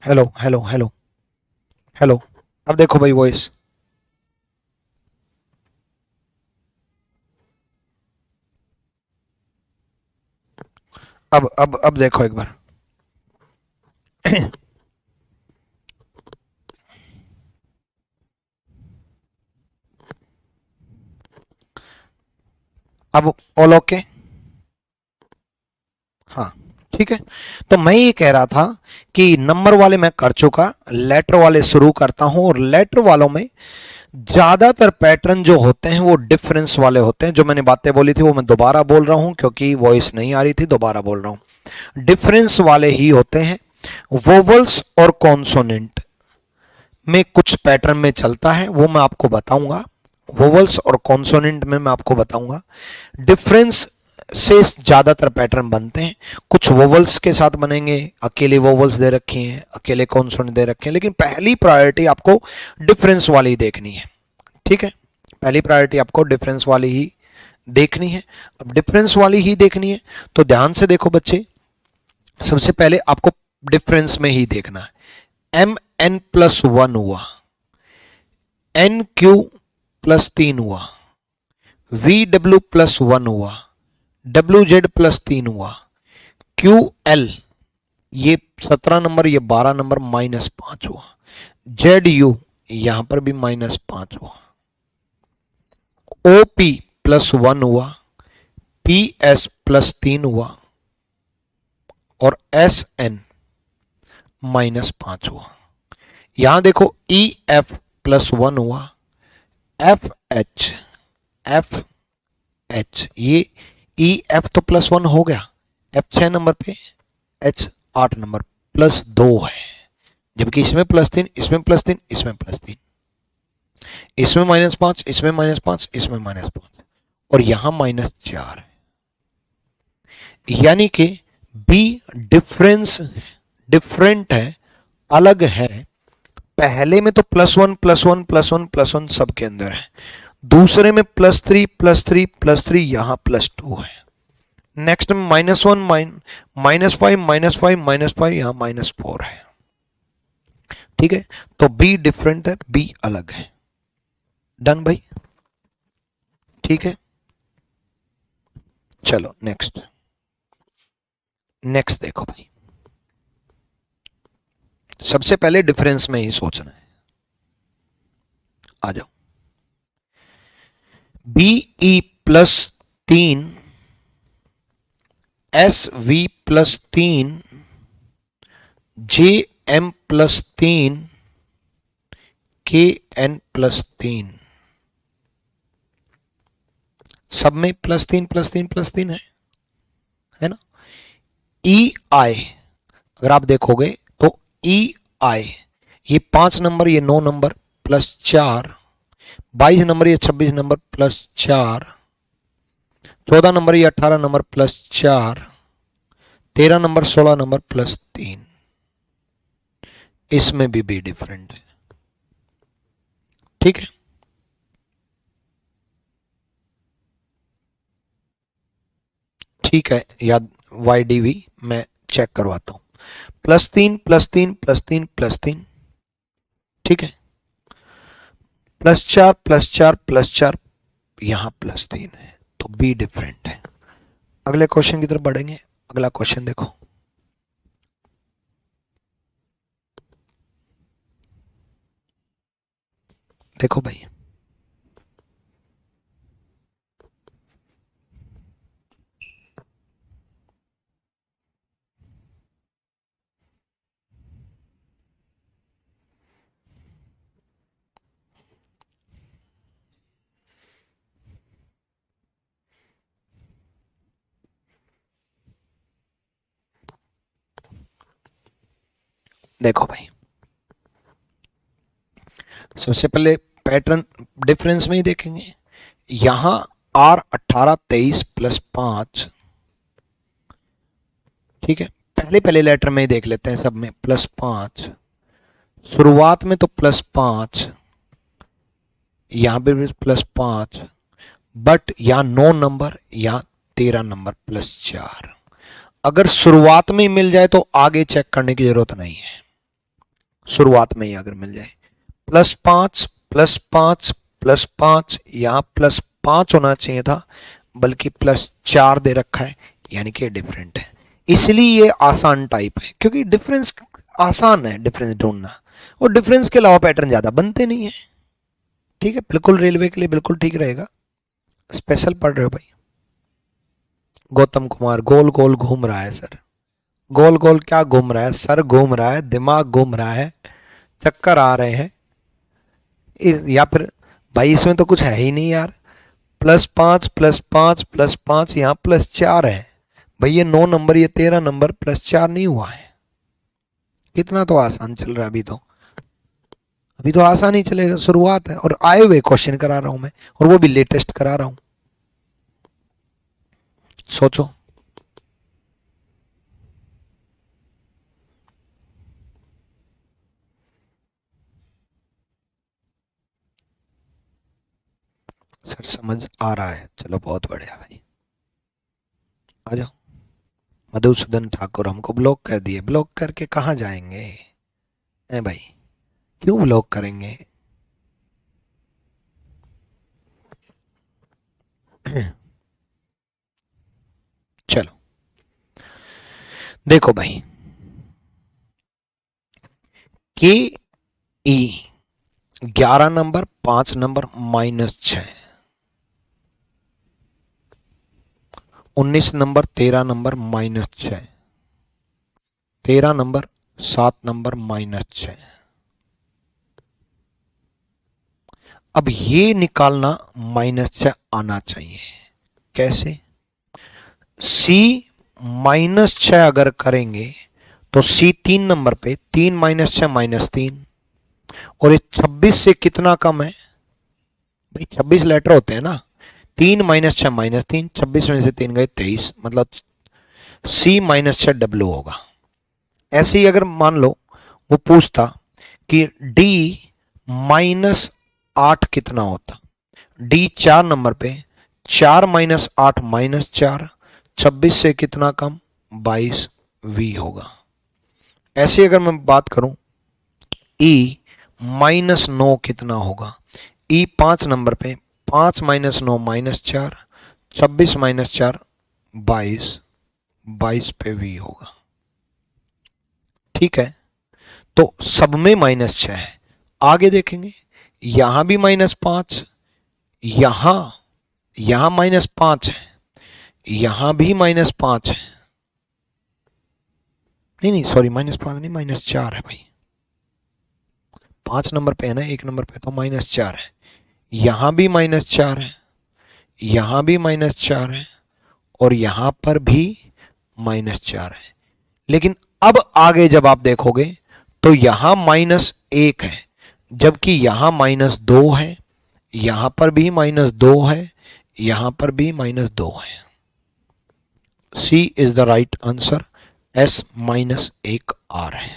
Hello hello hello hello. अब देखो भाई वॉइस। अब देखो एक बार। अब ऑल ओके। हाँ ठीक है। तो मैं ये कह रहा था कि नंबर वाले मैं कर चुका, लेटर वाले शुरू करता हूं। और लेटर वालों में ज्यादातर पैटर्न जो होते हैं वो डिफरेंस वाले होते हैं। जो मैंने बातें बोली थी वो मैं दोबारा बोल रहा हूं क्योंकि वॉइस नहीं आ रही थी, दोबारा बोल रहा हूं। डिफरेंस वाले ही होते हैं। वोवल्स और कॉन्सोनेंट में कुछ पैटर्न में चलता है, वो मैं आपको बताऊंगा। वोवल्स और कॉन्सोनेंट में मैं आपको बताऊंगा। डिफरेंस से ज्यादातर पैटर्न बनते हैं। कुछ वोवल्स के साथ बनेंगे, अकेले वोवल्स दे रखे हैं, अकेले कॉन्सोनेंट दे रखे हैं, लेकिन पहली प्रायोरिटी आपको डिफरेंस वाली देखनी है। ठीक है, पहली प्रायोरिटी आपको डिफरेंस वाली ही देखनी है। अब डिफरेंस वाली ही देखनी है तो ध्यान से देखो बच्चे। सबसे पहले आपको डिफरेंस में ही देखना है। एम एन प्लस वन हुआ, एन क्यू प्लस तीन हुआ, वी डब्ल्यू प्लस वन हुआ, डब्ल्यू जेड प्लस तीन हुआ, क्यू एल ये 17 नंबर, ये 12 नंबर माइनस पांच हुआ, जेड यू यहां पर भी माइनस पांच हुआ, ओ पी प्लस वन हुआ, पी एस प्लस तीन हुआ और एस एन माइनस पांच हुआ। यहां देखो ई एफ प्लस वन हुआ, एफ एच, एफ एच ये ई एफ तो प्लस वन हो गया, एफ 6 नंबर पे, एच 8 नंबर प्लस दो है। जबकि इसमें प्लस तीन, इसमें प्लस तीन, इसमें प्लस तीन, इसमें माइनस पांच, इसमें माइनस पांच, इसमें माइनस पांच और यहां माइनस चार है। यानी कि बी डिफरेंस डिफरेंट है, अलग है। पहले में तो plus one plus one plus one plus one सबके अंदर है, दूसरे में plus three plus three plus three यहां प्लस टू है। नेक्स्ट में minus one minus five minus five minus five यहां माइनस फोर है। ठीक है, तो बी डिफरेंट है, बी अलग है। डन भाई, ठीक है। चलो नेक्स्ट, नेक्स्ट देखो भाई। सबसे पहले डिफरेंस में ही सोचना है। आ जाओ। बी ई प्लस तीन, एस वी प्लस तीन, जे एम प्लस तीन, के एन प्लस तीन, सब में प्लस तीन प्लस तीन प्लस तीन है ना। ई आई अगर आप देखोगे तो ई आई ये 5 नंबर, ये 9 नंबर प्लस चार, 22 नंबर ये 26 नंबर प्लस चार, 14 नंबर ये 18 नंबर प्लस चार, 13 नंबर 16 नंबर प्लस तीन। इसमें भी डिफरेंट है। ठीक है, ठीक है। याद वाई डी वी मैं चेक करवाता हूं। प्लस तीन प्लस तीन प्लस तीन प्लस तीन, ठीक है। प्लस चार प्लस चार प्लस चार, यहां प्लस तीन है, तो बी डिफरेंट है। अगले क्वेश्चन की तरफ बढ़ेंगे। अगला क्वेश्चन देखो। देखो भाई, देखो भाई। सबसे पहले पैटर्न डिफरेंस में ही देखेंगे। यहां आर 18 23 प्लस पांच, ठीक है। पहले पहले लेटर में ही देख लेते हैं, सब में प्लस पांच। शुरुआत में तो प्लस पांच, यहां पे भी प्लस पांच, बट यहां 9 नंबर, यहां 13 नंबर प्लस चार। अगर शुरुआत में ही मिल जाए तो आगे चेक करने की जरूरत नहीं है। शुरुआत में ही अगर मिल जाए। +5 +5 +5, यहां +5 होना चाहिए था बल्कि +4 दे रखा है, यानी कि डिफरेंट है। इसलिए ये आसान टाइप है क्योंकि डिफरेंस आसान है, डिफरेंस ढूंढना, और डिफरेंस के अलावा पैटर्न ज्यादा बनते नहीं है। ठीक है, बिल्कुल रेलवे के लिए बिल्कुल ठीक रहेगा। स्पेशल पढ़ रहे हो भाई? गौतम कुमार, गोल गोल घूम रहा है सर। गोल गोल क्या घूम रहा है सर? घूम रहा है, दिमाग घूम रहा है, चक्कर आ रहे हैं। या फिर भाई इसमें तो कुछ है ही नहीं यार। +5 +5 +5, यहाँ +4 है भाई। ये 9 नंबर, ये 13 नंबर, +4 नहीं हुआ है। कितना तो आसान चल रहा है अभी तो। अभी तो आसान ही चलेगा, शुरुआत है, और आए हुए क्वेश्चन करा रहा हूं मैं, और वो भी लेटेस्ट करा रहा हूं। सोचो। सर समझ आ रहा है, चलो बहुत बढ़िया भाई। आ जाओ। मधुसूदन ठाकुर, हमको ब्लॉक कर दिए। ब्लॉक करके कहाँ जाएंगे? ए भाई, क्यों ब्लॉक करेंगे? चलो देखो भाई, के ई 11 number, 5 number, -6, 19 number, 13 number, -6, 13 number, 7 number, -6। अब ये निकालना -6 आना चाहिए। कैसे? सी -6 अगर करेंगे तो सी 3 नंबर पे 3 -6 -3, और ये 26 से कितना कम है भाई? 26 लेटर होते हैं ना। 3 -6 -3, 26 में से 3 गए 23, मतलब सी -6 डब्ल्यू होगा। ऐसे ही अगर मान लो वो पूछता कि डी -8 कितना होता, डी 4 नंबर पे 4 -8 -4, 26 से कितना कम? 22 वी होगा। ऐसे अगर मैं बात करूं ई -9 कितना होगा, ई 5 नंबर पे 5 -9 -4, 26 -4 22, 22 पे वी होगा। ठीक है, तो सब में -6 है। आगे देखेंगे, यहां भी -5, यहां यहां -5 है, यहां भी -5 है। नहीं नहीं सॉरी, -5 नहीं, -4 है भाई। 5 नंबर पे है ना, 1 नंबर पे, तो -4 है। यहां भी -4 है, यहां भी -4 है, और यहां पर भी -4 है। लेकिन अब आगे जब आप देखोगे तो यहां -1 है, जबकि यहां -2 है, यहां पर भी -2 है, यहां पर भी -2 है। C is the right answer. S -1 R है,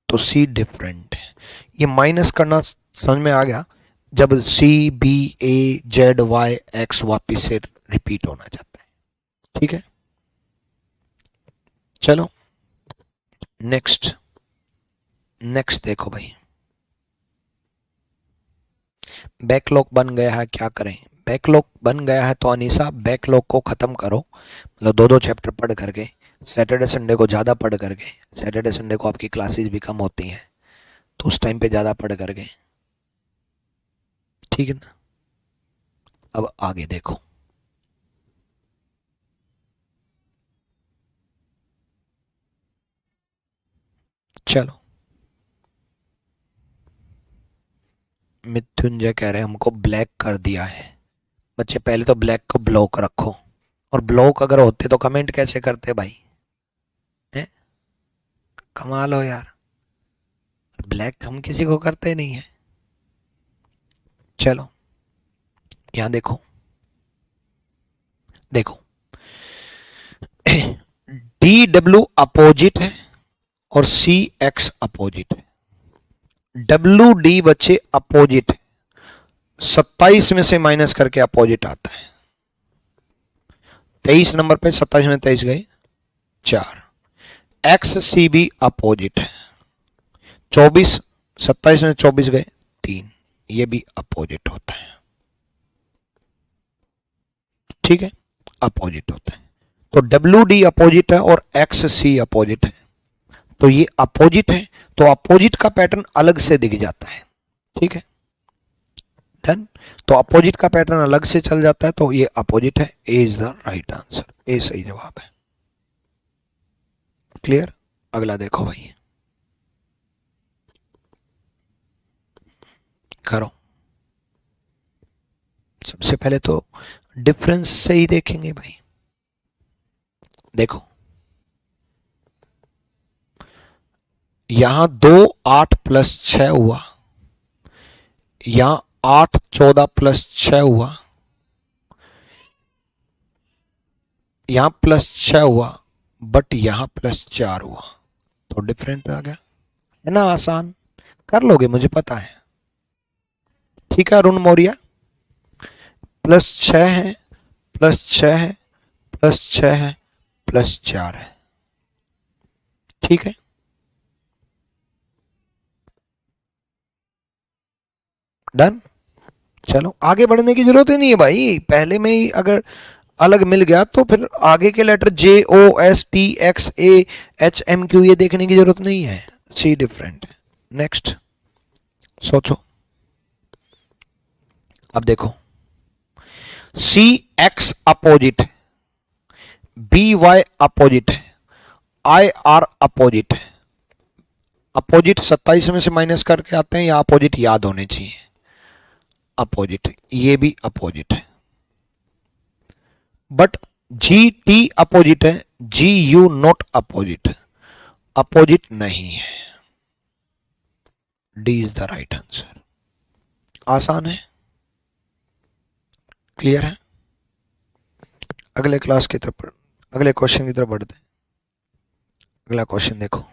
तो सी डिफरेंट है। ये माइनस करना समझ में आ गया जब C B A Z Y X वापिस से रिपीट होना चाहता है। ठीक है, चलो नेक्स्ट। नेक्स्ट देखो भाई, बैकलॉग बन गया है, क्या करें? बैकलॉग बन गया है तो अनीसा बैकलॉग को ख़त्म करो, मतलब 2-2 चैप्टर पढ़ करके, सैटरडे संडे को ज़्यादा पढ़ करके। सैटरडे संडे को आपकी क्लासेस भी कम होती हैं, तो उस टाइम पे ज़्यादा पढ़ करके। ठीक है ना? अब आगे देखो, चलो। मृत्युंजय कह रहे हैं हमको ब्लैक कर दिया है। बच्चे पहले तो ब्लैक को ब्लॉक रखो, और ब्लॉक अगर होते तो कमेंट कैसे करते भाई? हैं? कमाल हो यार, ब्लैक हम किसी को करते नहीं है। चलो यहां देखो, देखो डी डब्ल्यू अपोजिट है और सी एक्स अपोजिट है। डब्ल्यू डी बच्चे अपोजिट है, 27 में से माइनस करके अपोजिट आता है। 23 नंबर पे 27 में 23 गए 4। एक्स सी भी अपोजिट है, 24, 27 में 24 गए 3, ये भी अपोजिट होता है। ठीक है, अपोजिट होता है। तो डब्ल्यू डी अपोजिट है और एक्स सी अपोजिट है, तो ये अपोजिट है, तो अपोजिट का पैटर्न अलग से दिख जाता है। ठीक है, डन। तो अपोजिट का पैटर्न अलग से चल जाता है, तो ये अपोजिट है। ए is the right answer, A सही जवाब है। क्लियर? अगला देखो भाई, करो। सबसे पहले तो डिफरेंस से ही देखेंगे भाई। देखो यहां 2 8 प्लस 6 हुआ, यहां 8 14 प्लस 6 हुआ, यहां प्लस 6 हुआ, बट यहां प्लस 4 हुआ, तो डिफरेंट आ गया। है ना आसान? कर लोगे मुझे पता है। ठीक है अरुण मौर्य, प्लस 6 है, प्लस 6 है, प्लस 6 है, प्लस 4 है। ठीक है, डन। चलो आगे बढ़ने की जरूरत ही नहीं है भाई, पहले में ही अगर अलग मिल गया तो फिर आगे के letter J O S T X A H M Q ये देखने की जरूरत नहीं है, सी डिफरेंट है। नेक्स्ट सोचो। अब देखो सी एक्स अपोजिट है, बी वाई अपोजिट है, आई आर अपोजिट है। अपोजिट 27 में से माइनस करके आते हैं, या अपोजिट याद होने चाहिए। अपोजिट, ये भी अपोजिट है, बट जी टी अपोजिट है, जी यू नॉट अपोजिट, अपोजिट नहीं है। D is the right answer. आसान है, क्लियर है। अगले क्लास की तरफ, अगले क्वेश्चन की तरफ बढ़ते हैं। अगला क्वेश्चन देखो।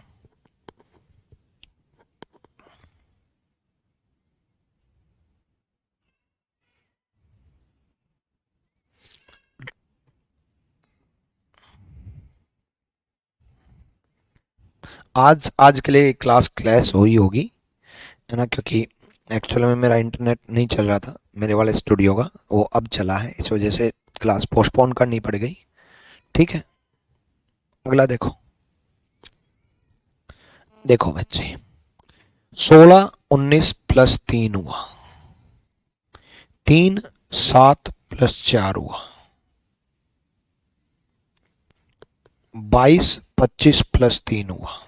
आज के लिए क्लास क्लैश हो ही होगी, है ना, क्योंकि एक्चुअल में मेरा इंटरनेट नहीं चल रहा था मेरे वाले स्टूडियो का, वो अब चला है, इस वजह से क्लास पोस्टपोन करनी पड़ गई। ठीक है, अगला देखो। देखो बच्चे 16 19 प्लस 3 हुआ, 3 7 प्लस 4 हुआ, 22 25 प्लस 3 हुआ,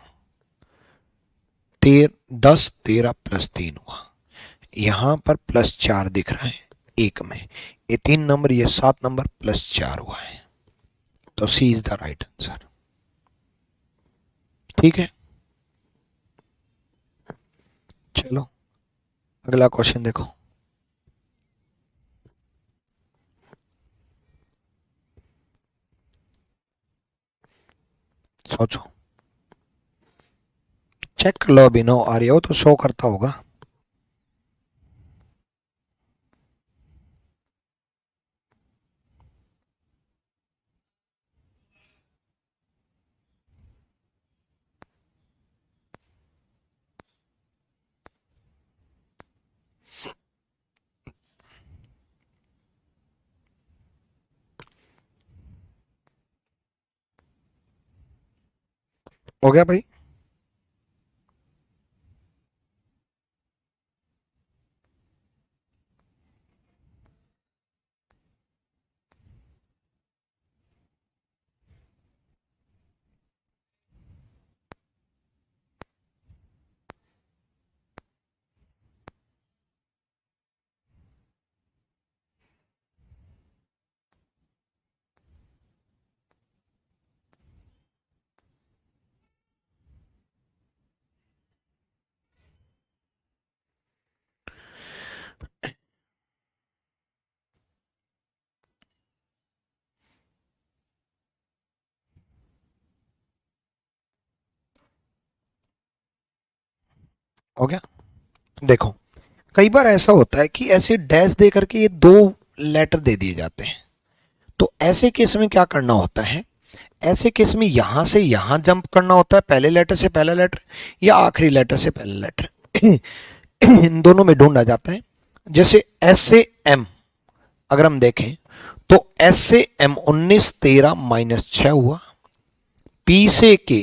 10 13 प्लस 3 हुआ। यहां पर प्लस 4 दिख रहा है एक में, ये 3 नंबर, ये 7 नंबर, प्लस 4 हुआ है, तो सी इज द राइट आंसर। ठीक है, चलो अगला क्वेश्चन देखो। सोचो, चेक कर लो, अभी नो आ रही हो तो शो करता होगा। हो गया भाई? हो गया। देखो कई बार ऐसा होता है कि ऐसे डैश दे करके ये 2 लेटर दे दिए जाते हैं, तो ऐसे केस में क्या करना होता है, ऐसे केस में यहां से यहां जंप करना होता है, पहले लेटर से पहला लेटर या आखिरी लेटर से पहला लेटर। इन दोनों में ढूंढा जाता है। जैसे एस से एम अगर हम देखें तो एस से एम 19 13 -6 हुआ। पी से के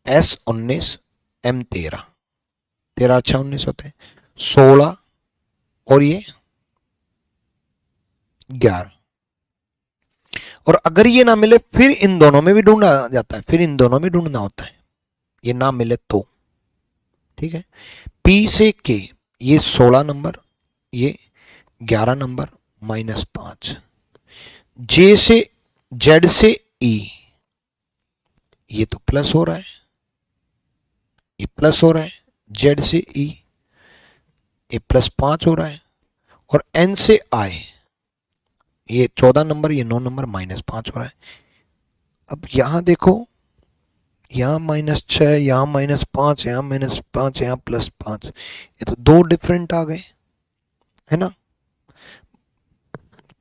एस 19 एम 13 13 अच्छा 19 होते हैं 16 और ये 11। और अगर ये ना मिले फिर इन दोनों में भी ढूंढा जाता है, फिर इन दोनों में ढूंढना होता है, ये ना मिले तो। ठीक है, पी से के ये 16 नंबर, ये 11 नंबर -5। जे से जेड से ई ये तो प्लस हो रहा है, ये प्लस हो रहा है, जेड से ई ये +5 हो रहा है। और एन से आई ये 14 नंबर, ये 9 नंबर -5 हो रहा है। अब यहां देखो, यहां -6, यहां -5, यहां -5, यहां +5, ये तो दो डिफरेंट आ गए, है ना।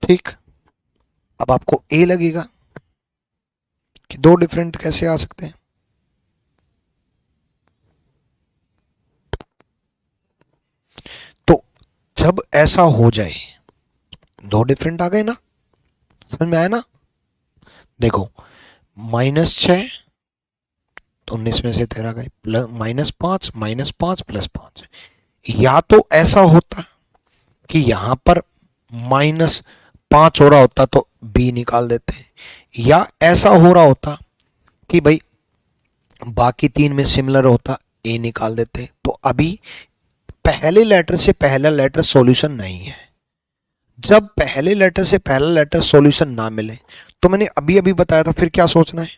ठीक, अब आपको ए लगेगा कि दो डिफरेंट कैसे आ सकते हैं। तो जब ऐसा हो जाए, दो डिफरेंट आ गए ना, समझ में आया ना। देखो -6 तो 19 में से 13 गए, -5 -5 +5। या तो ऐसा होता कि यहां पर -5 हो रहा होता तो बी निकाल देते, या ऐसा हो रहा होता कि भाई बाकी तीन में सिमिलर होता, ए निकाल देते। तो अभी पहले लेटर से पहला लेटर सॉल्यूशन नहीं है। जब पहले लेटर से पहला लेटर सॉल्यूशन ना मिले तो मैंने अभी अभी बताया था फिर क्या सोचना है,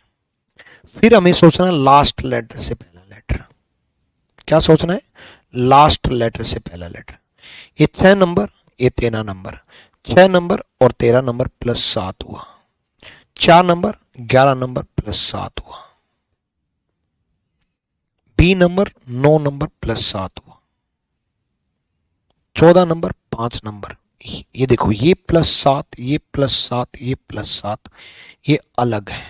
फिर हमें सोचना है लास्ट लेटर से पहला लेटर। क्या सोचना है, लास्ट लेटर से पहला लेटर। ये 6 नंबर, ये 13 नंबर, 6 नंबर और 13 नंबर +7 हुआ। 4 नंबर 11 नंबर +7 हुआ। बी नंबर 9 नंबर +7 हुआ। 14 नंबर 5 नंबर, ये देखो ये +7, ये +7, ये +7, ये अलग है,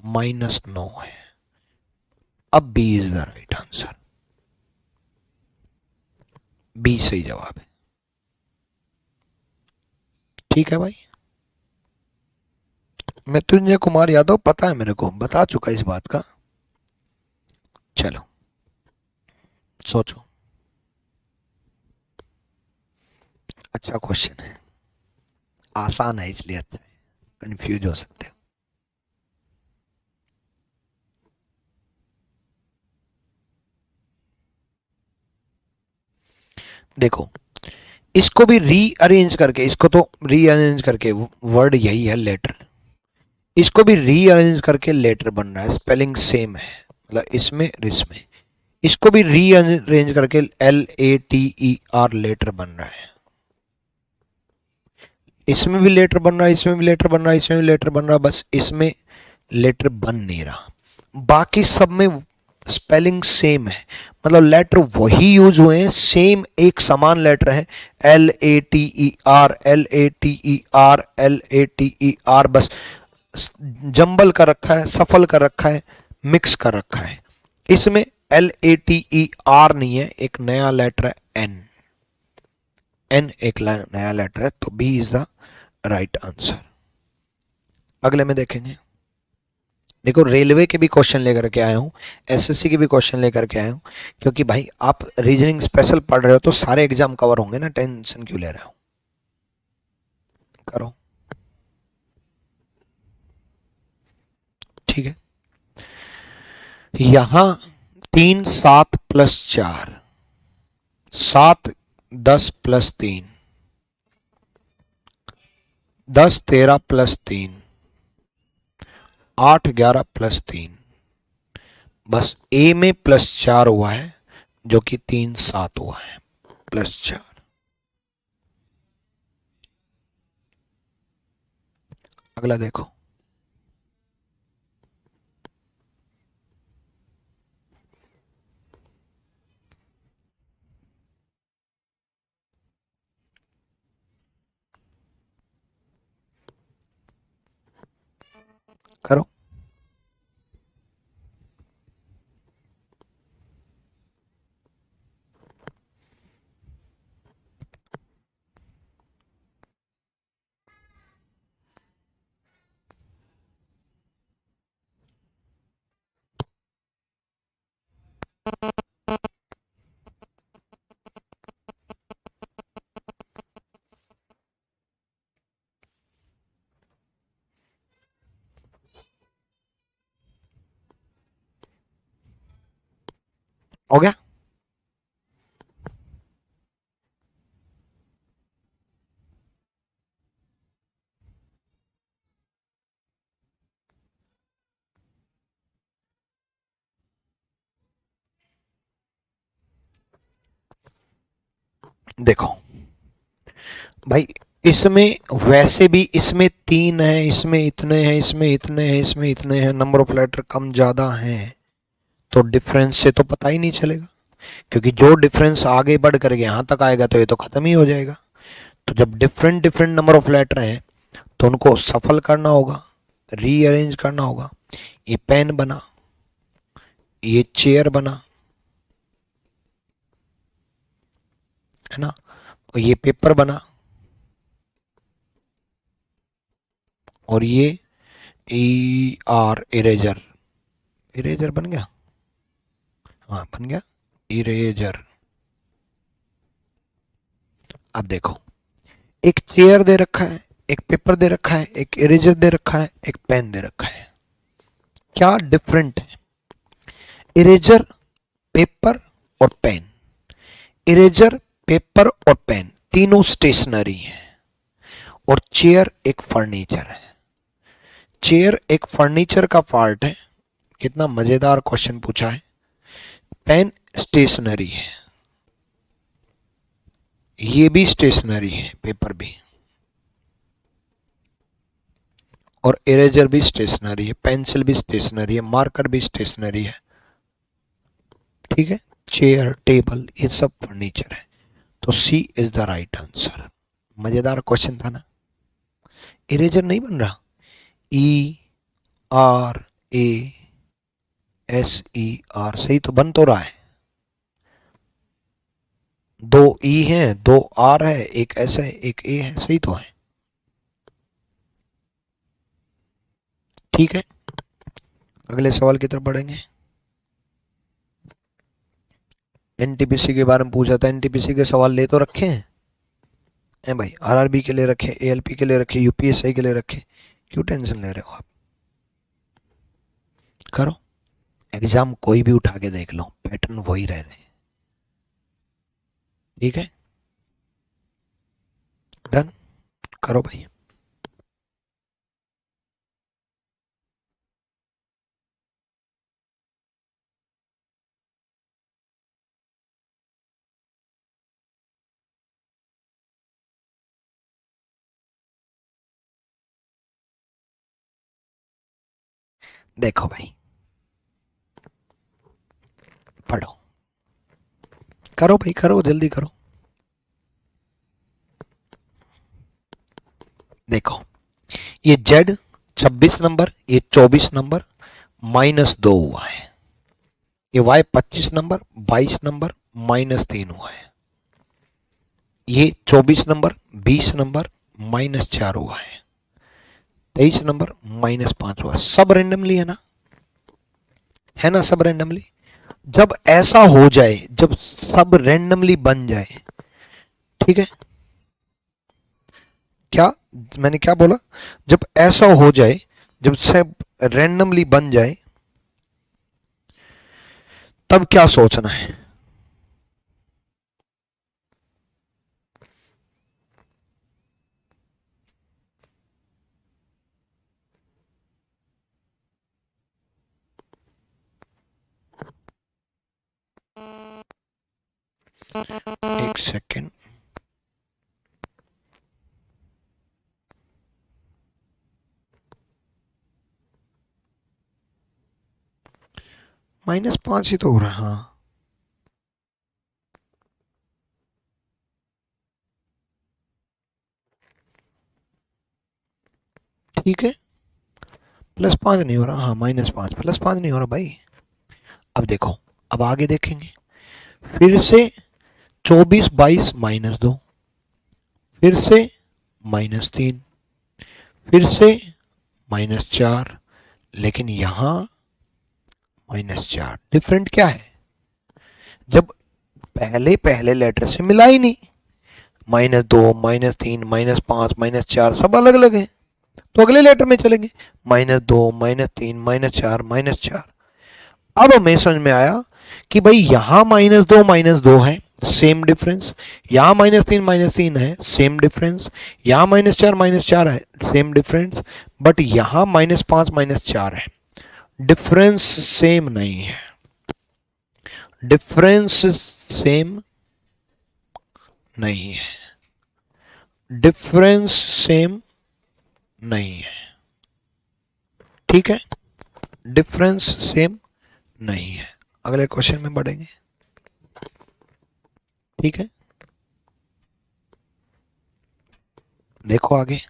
-9 है। अब B is the right answer, B सही जवाब है। ठीक है भाई, मृत्युंजय कुमार यादव पता है मेरे को, बता चुका इस बात का। चलो सोचो, अच्छा क्वेश्चन है, आसान है इसलिए अच्छा है, कंफ्यूज हो सकते हो। देखो इसको भी रीअरेंज करके, इसको तो रीअरेंज करके, वर्ड यही है लेटर, इसको भी रीअरेंज करके लेटर बन रहा है, स्पेलिंग सेम है, मतलब इसमें और इसमें। इसको भी रीअरेंज करके LATER लेटर बन रहा है, इसमें भी लेटर बन रहा है, इसमें भी लेटर बन रहा है, इसमें भी लेटर बन रहा है, बस इसमें लेटर बन नहीं रहा। बाकी सब में स्पेलिंग सेम है, मतलब लेटर वही यूज हुए हैं, सेम एक समान लेटर है, LATER LATER LATER, बस जंबल कर रखा है, सफल कर रखा है, मिक्स कर रखा है। इसमें LATER नहीं है, एक नया लेटर है एन, एन एक नया लेटर है, तो B is the right answer. अगले में देखेंगे, देखो रेलवे के भी क्वेश्चन लेकर के आया हूँ, SSC के भी क्वेश्चन लेकर के आया हूँ, क्योंकि भाई आप रीजनिंग स्पेशल पढ़ रहे हो तो सारे एग्जाम कवर होंगे ना, टेंशन क्यों ले रहे हो, करो। ठीक है, यहां 3 7 +4, 7 10 +3, 10 13 +3, 8 11 +3, बस ए में +4 हुआ है, जो कि 3 7 हुआ है, +4। अगला देखो, हो गया। देखो भाई, इसमें वैसे भी इसमें 3 है, इसमें इतने हैं, इसमें इतने हैं, इसमें इतने हैं, नंबर ऑफ लेटर कम ज्यादा हैं, तो डिफरेंस से तो पता ही नहीं चलेगा, क्योंकि जो डिफरेंस आगे बढ़ करके यहाँ तक आएगा तो ये तो खत्म ही हो जाएगा। तो जब different different number of letter हैं तो उनको सफल करना होगा, रीअरेंज करना होगा। ये पेन बना, ये चेयर बना, है ना, और ये पेपर बना, और ये इरेजर, इरेजर बन गया, हाँ बन गया इरेजर। अब देखो, एक चेयर दे रखा है, एक पेपर दे रखा है, एक इरेजर दे रखा है, एक पेन दे रखा है। क्या डिफरेंट है? इरेजर, पेपर और पेन। इरेजर, पेपर और पेन तीनों स्टेशनरी हैं, और चेयर एक फर्नीचर है। चेयर एक फर्नीचर का पार्ट है। कितना मजेदार क्वेश्चन पूछा है। पेन स्टेशनरी है, ये भी स्टेशनरी है, पेपर भी, और इरेजर भी स्टेशनरी है, पेंसिल भी स्टेशनरी है, मार्कर भी स्टेशनरी है। ठीक है, चेयर, टेबल, ये सब फर्नीचर है। तो सी इज द राइट आंसर। मजेदार क्वेश्चन था ना। इरेजर नहीं बन रहा, ERASER, सही तो बन तो रहा है। 2 ई है, 2 आर है, एक एस है, एक ए है, सही तो है। ठीक है, अगले सवाल की तरफ बढ़ेंगे। एनटीपीसी के बारे में पूछा था, एनटीपीसी के सवाल ले तो रखे हैं भाई, आरआरबी के लिए रखे, एएलपी के लिए रखे, यूपीएससी के लिए रखे, क्यों टेंशन ले रहे हो आप? करो, एग्जाम कोई भी उठा के देख लो, पैटर्न वही रह रहे हैं। ठीक है, डन, करो भाई। देखो भाई, पढ़ो, करो भाई, करो, जल्दी करो। देखो, ये Z 26 नंबर, ये 24 नंबर, -2 हुआ है। ये Y 25 नंबर, 22 नंबर, -3 हुआ है। ये 24 नंबर, 20 नंबर, -4 हुआ है। 23 नंबर, -5 हुआ। सब रेंडमली है ना, सब रेंडमली। जब ऐसा हो जाए, जब सब रेंडमली बन जाए, ठीक है, क्या मैंने क्या बोला? जब ऐसा हो जाए, जब सब रेंडमली बन जाए, तब क्या सोचना है? एक सेकेंड, -5 ही तो हो रहा है। हाँ, ठीक है, +5 नहीं हो रहा, हाँ -5, +5 नहीं हो रहा भाई। अब देखो, अब आगे देखेंगे, फिर से 24 22 -2, फिर से -3, फिर से -4, लेकिन यहां -4। डिफरेंट क्या है? जब पहले पहले लेटर से मिला ही नहीं, -2 -3 -5 -4 सब अलग अलग है, तो अगले लेटर में चलेंगे, -2 -3 -4 -4। अब हमें समझ में आया कि भाई यहां माइनस दो है, सेम डिफरेंस, यहां माइनस तीन है, सेम डिफरेंस, यहां माइनस चार है, सेम डिफरेंस, बट यहां माइनस चार है, डिफरेंस सेम नहीं है, डिफरेंस सेम नहीं है, डिफरेंस सेम नहीं है, ठीक है, डिफरेंस सेम नहीं है। अगले क्वेश्चन में बढ़ेंगे, ठीक है, देखो आगे,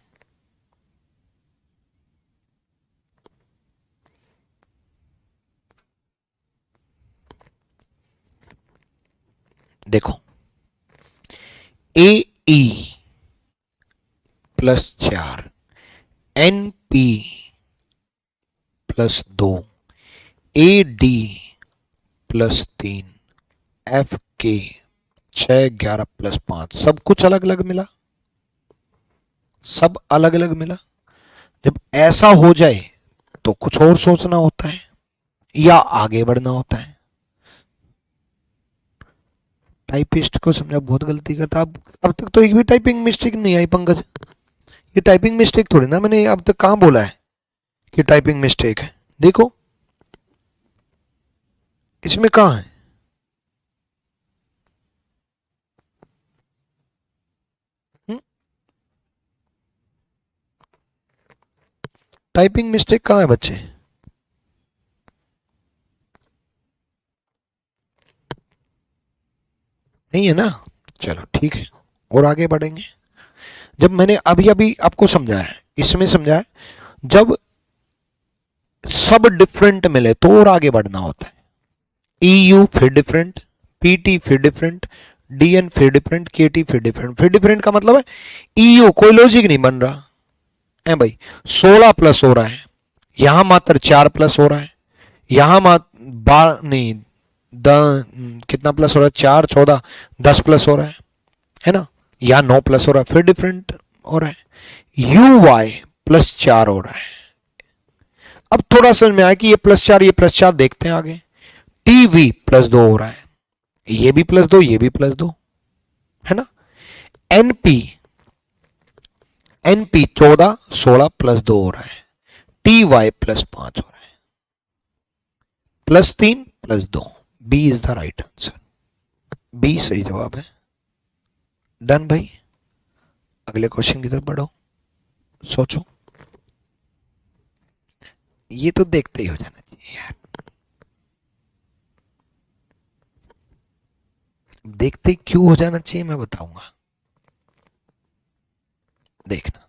देखो ए ई प्लस चार, एन पी प्लस दो, ए डी प्लस तीन, एफ के 6 11 प्लस 5, सब कुछ अलग अलग मिला, सब अलग अलग मिला। जब ऐसा हो जाए तो कुछ और सोचना होता है या आगे बढ़ना होता है। टाइपिस्ट को समझा बहुत गलती करता, अब तक तो एक भी टाइपिंग मिस्टेक नहीं आई पंकज, ये टाइपिंग मिस्टेक थोड़ी ना, मैंने अब तक कहां बोला है कि टाइपिंग मिस्टेक है, देखो इसमें कहां है, टाइपिंग मिस्टेक कहां है बच्चे, नहीं है ना, चलो ठीक है, और आगे बढ़ेंगे। जब मैंने अभी अभी आपको समझाया, इसमें समझाया, जब सब डिफरेंट मिले तो और आगे बढ़ना होता है, EU फिर डिफरेंट, PT फिर डिफरेंट, DN फिर डिफरेंट, KT फिर डिफरेंट, फिर डिफरेंट का मतलब है EU कोई लॉजिक नहीं बन रहा है भाई, 16 प्लस हो रहा है, यहां मात्र 4 प्लस हो रहा है, यहां मात्र बार नहीं कितना प्लस हो रहा है, 4 14 10 प्लस हो रहा है ना, यहां 9 प्लस हो रहा है, फिर डिफरेंट हो रहा है, UY प्लस 4 हो रहा है। अब थोड़ा समझ में आया कि ये प्लस चार देखते हैं आगे, TV प्लस दो हो रहा है, ये भी प्लस दो, ये भी प्लस दो, है ना, NP 14 16 प्लस दो हो रहा है, TY प्लस 5 हो रहा है, plus 3 plus 2, B is the right answer, B सही जवाब है। डन भाई, अगले क्वेश्चन की तरफ बढ़ो, सोचो, ये तो देखते ही हो जाना चाहिए यार, देखते क्यों हो जाना चाहिए मैं बताऊंगा, देखना।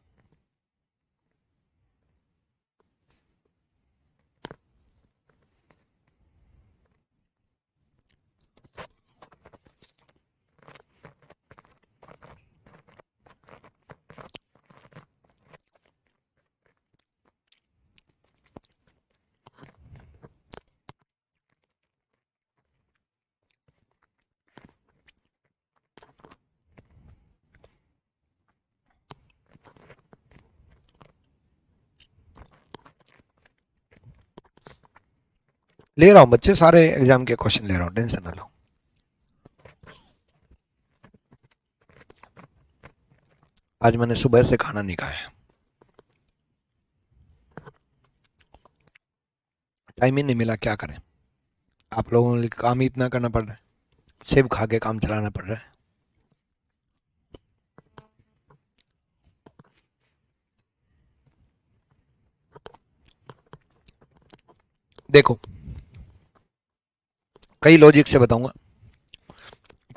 ले रहा हूं बच्चे, सारे एग्जाम के क्वेश्चन ले रहा हूं, टेंशन ना लो। आज मैंने सुबह से खाना नहीं खाया, टाइम ही नहीं मिला, क्या करें, आप लोगों ने काम ही इतना करना पड़ रहा है, सेब खा के काम चलाना पड़ रहा है। देखो कई लॉजिक से बताऊंगा,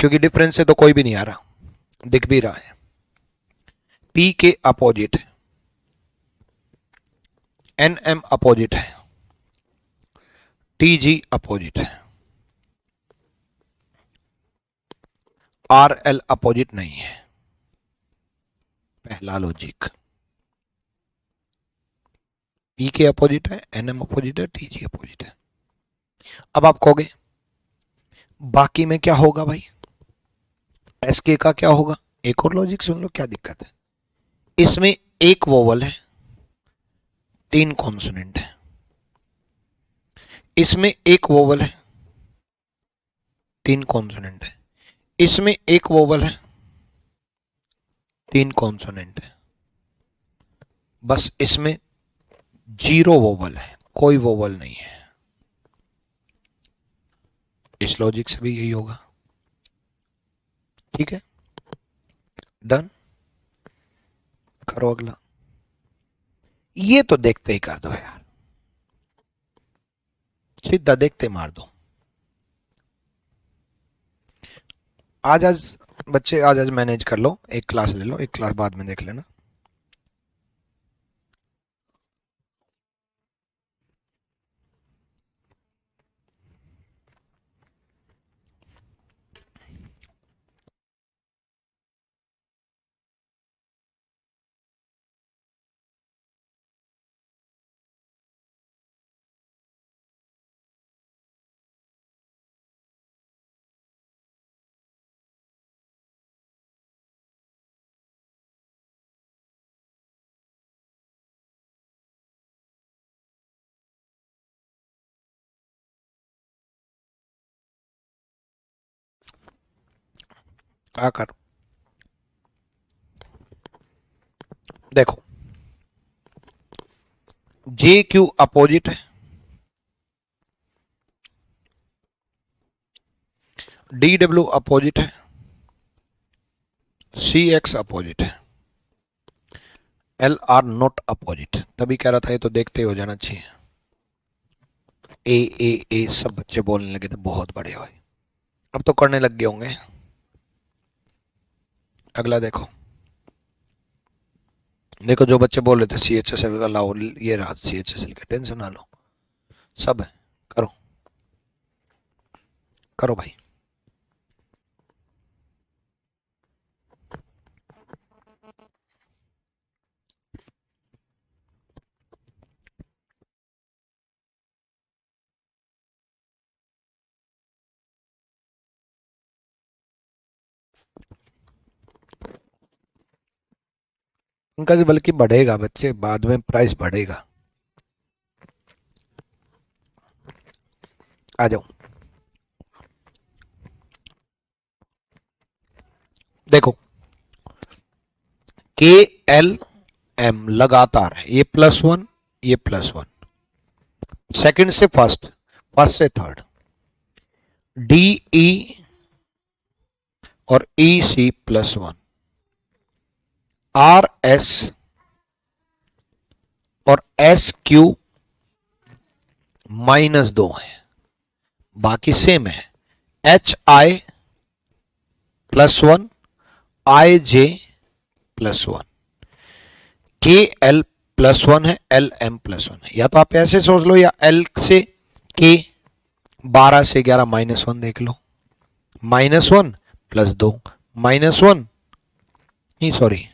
क्योंकि डिफरेंस से तो कोई भी नहीं आ रहा, दिख भी रहा है, P के अपोजिट है, NM अपोजिट है, TG अपोजिट है, RL अपोजिट नहीं है, पहला लॉजिक, P के अपोजिट है, NM अपोजिट है, TG अपोजिट है। अब आप कहोगे बाकी में क्या होगा भाई, SK का क्या होगा, एक और लॉजिक सुन लो, क्या दिक्कत है, इसमें एक वोवल है, 3 कॉन्सोनेंट है, इसमें एक वोवल है, 3 कॉन्सोनेंट है, इसमें एक वोवल है, 3 कॉन्सोनेंट है, बस इसमें 0 वोवल है, कोई वोवल नहीं है। इस लॉजिक से भी यही होगा। ठीक है, डन। करो अगला। ये तो देखते ही कर दो यार, सीधा देखते मार दो। आज बच्चे आज मैनेज कर लो, एक क्लास ले लो, एक क्लास बाद में देख लेना। आकर देखो, जे क्यू अपोजिट है, डी डब्ल्यू अपोजिट है, सी एक्स अपोजिट है, एल आर नॉट अपोजिट। तभी कह रहा था ये तो देखते ही हो जाना चाहिए। ए सब बच्चे बोलने लगे थे बहुत बड़े भाई, अब तो करने लग गए होंगे। अगला देखो, देखो जो बच्चे बोल रहे थे सी एच एस एल का लाओ, ये रहा सी एच एस एल का, टेंशन ना लो, सब है। करो करो भाई। उनका भी बल्कि बढ़ेगा बच्चे, बाद में प्राइस बढ़ेगा। आ जाओ, देखो के एल एम लगातार है, ये +1 ये +1, सेकंड से फर्स्ट, फर्स्ट से थर्ड, डी ई और ई सी +1, आर एस और एस क्यू -2 है, बाकी सेम है। एच आई +1, आई जे +1, के एल +1 है, एल एम +1 है। या तो आप ऐसे सोच लो, या एल से के 12 से 11 -1 देख लो, -1 +2 -1, नहीं सॉरी,